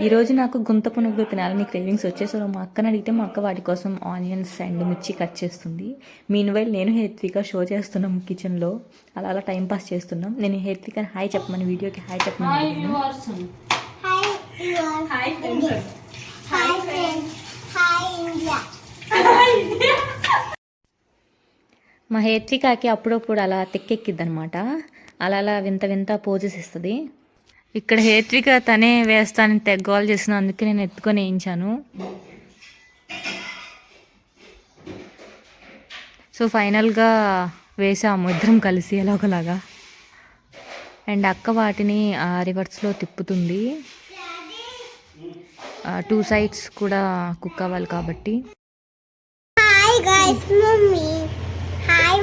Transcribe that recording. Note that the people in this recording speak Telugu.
ఈరోజు నాకు గుంత పునుగులు తినాలని క్రేవింగ్స్ వచ్చేసి మా అక్కని అడిగితే మా అక్క వాటి కోసం ఆనియన్స్ అండ్ మిర్చి కట్ చేస్తుంది. మీన్వైల్ నేను హేత్విక షో చేస్తున్నాం కిచెన్లో. అలా అలా టైం పాస్ చేస్తున్నాం. నేను హేత్విక హాయ్ చెప్పమని వీడియోకి హాయ్ చెప్పమని మా హేత్వికకి అప్పుడప్పుడు అలా తెక్కెక్కిద్ది అనమాట. అలా అలా వింత వింత పోజెస్ ఇస్తుంది. ఇక్కడ హేత్విక తనే వేస్తానని తెగ్గోలు చేసిన, అందుకే నేను ఎత్తుకొని వేయించాను. సో ఫైనల్గా వేసాము ఇద్దరం కలిసి ఎలాగోలాగా. అండ్ అక్క వాటిని రివర్స్లో తిప్పుతుంది. 2 sides కూడా కుక్ అవ్వాలి కాబట్టి. Hi guys mummy hi